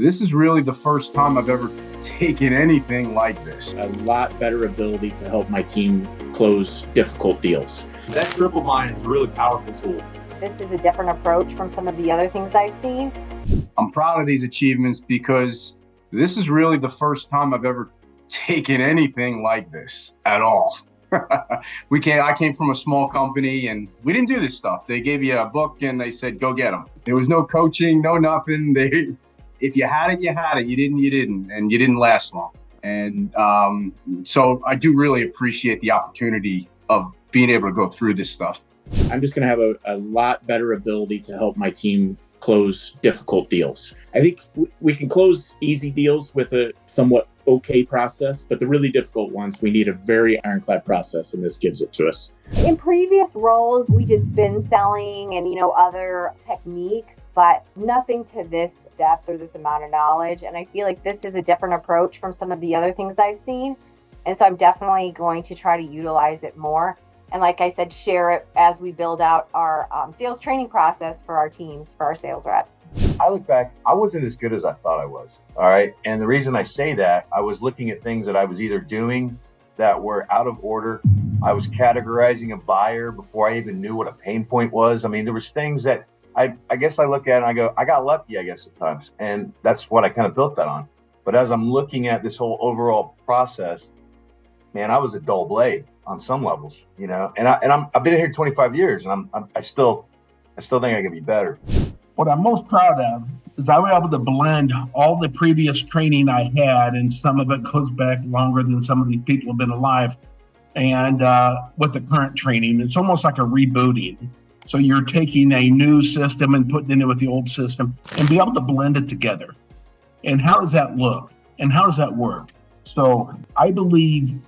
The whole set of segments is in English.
This is really the first time I've ever taken anything like this. A lot better ability to help my team close difficult deals. That triple bind is a really powerful tool. This is a different approach from some of the other things I've seen. I'm proud of these achievements because this is really the first time I've ever taken anything like this at all. I came from a small company and we didn't do this stuff. They gave you a book and they said, go get them. There was no coaching, no nothing. If you had it, you had it. You didn't, and you didn't last long. And so I do really appreciate the opportunity of being able to go through this stuff. I'm just going to have a lot better ability to help my team close difficult deals. I think we can close easy deals with a somewhat okay process, but the really difficult ones, we need a very ironclad process, and this gives it to us. In previous roles, we did spin selling and, other techniques, but nothing to this depth or this amount of knowledge. And I feel like this is a different approach from some of the other things I've seen. And so I'm definitely going to try to utilize it more. And like I said, share it as we build out our sales training process for our teams, for our sales reps. I look back, I wasn't as good as I thought I was. All right. And the reason I say that, I was looking at things that I was either doing that were out of order. I was categorizing a buyer before I even knew what a pain point was. I mean, there was things that I guess I look at and I go, I got lucky, I guess, at times. And that's what I kind of built that on. But as I'm looking at this whole overall process, man, I was a dull blade on some levels, and I've been here 25 years and I still think I can be better. What I'm most proud of is I was able to blend all the previous training I had, and some of it goes back longer than some of these people have been alive, and with the current training. It's almost like a rebooting. So you're taking a new system and putting it in with the old system and be able to blend it together. And how does that look? And how does that work? So I believe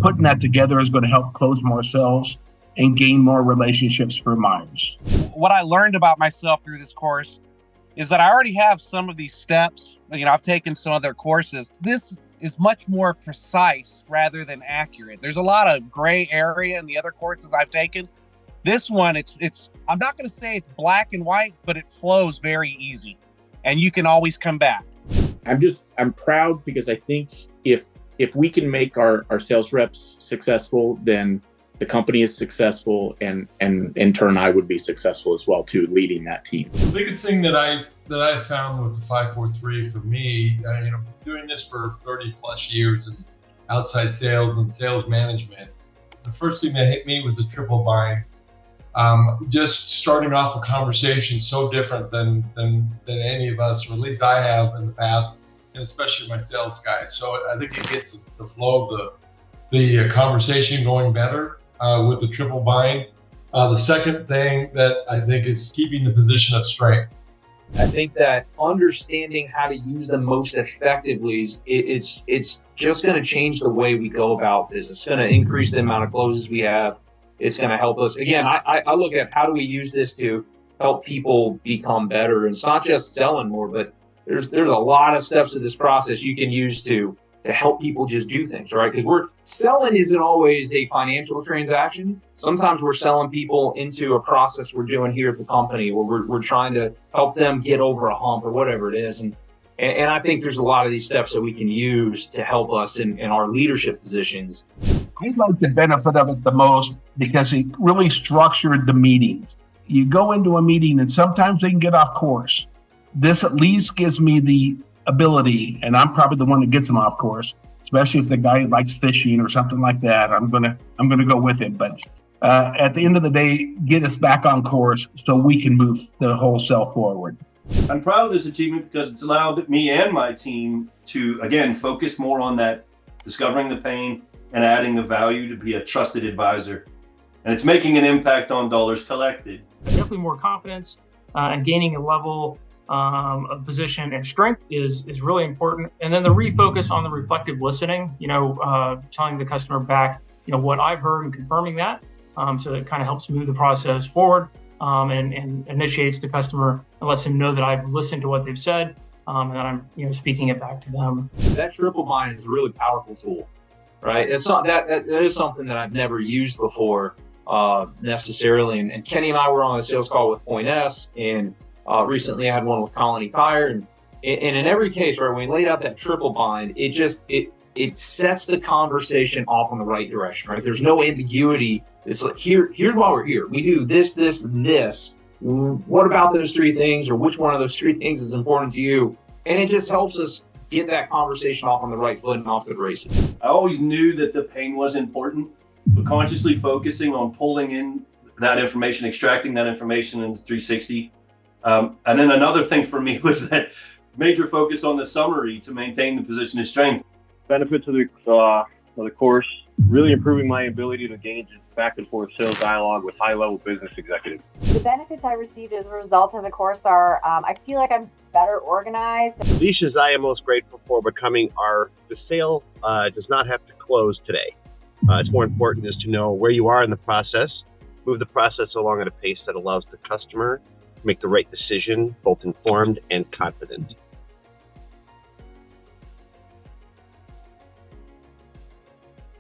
putting that together is going to help close more sales and gain more relationships for Myers. What I learned about myself through this course is that I already have some of these steps. I've taken some of their courses. This is much more precise rather than accurate. There's a lot of gray area in the other courses I've taken. This one, it's I'm not going to say it's black and white, but it flows very easy and you can always come back. I'm proud because I think if we can make our sales reps successful, then the company is successful, and in turn, I would be successful as well too, leading that team. The biggest thing that I found with the 543 for me, doing this for 30 plus years in outside sales and sales management, the first thing that hit me was the triple bind. Just starting off a conversation so different than any of us, or at least I have in the past, and especially my sales guys. So I think it gets the flow of the conversation going better with the triple bind. The second thing that I think is keeping the position of strength. I think that understanding how to use them most effectively it's just going to change the way we go about this. It's going to increase the amount of closes we have. It's going to help us. Again, I look at how do we use this to help people become better. And it's not just selling more, but there's a lot of steps of this process you can use to help people just do things, right? Because selling isn't always a financial transaction. Sometimes we're selling people into a process we're doing here at the company where we're trying to help them get over a hump or whatever it is. And I think there's a lot of these steps that we can use to help us in our leadership positions. I like the benefit of it the most because it really structured the meetings. You go into a meeting and sometimes they can get off course. This at least gives me the ability, and I'm probably the one that gets them off course, especially if the guy likes fishing or something like that. I'm gonna go with it. But at the end of the day, get us back on course so we can move the whole cell forward. I'm proud of this achievement because it's allowed me and my team to, again, focus more on that, discovering the pain and adding the value to be a trusted advisor. And it's making an impact on dollars collected. Definitely more confidence and gaining a level of position and strength is really important. And then the refocus on the reflective listening, telling the customer back, what I've heard and confirming that. So that kind of helps move the process forward and initiates the customer and lets them know that I've listened to what they've said and that I'm, speaking it back to them. That triple bind is a really powerful tool, right? It's not that is something that I've never used before necessarily. And Kenny and I were on a sales call with Point S, and recently I had one with Colony Tire, and And in every case, right, when we laid out that triple bind, it sets the conversation off in the right direction, right? There's no ambiguity. It's like, here's why we're here. We do this, this, and this. What about those three things, or which one of those three things is important to you? And it just helps us get that conversation off on the right foot and off to the races. I always knew that the pain was important, but consciously focusing on pulling in that information, extracting that information into 360. And then another thing for me was that major focus on the summary to maintain the position of strength. Benefits of the course, really improving my ability to engage in back and forth sales dialogue with high-level business executives. The benefits I received as a result of the course are, I feel like I'm better organized. The issues I am most grateful for becoming are the sale does not have to close today. It's more important is to know where you are in the process, move the process along at a pace that allows the customer to make the right decision, both informed and confident.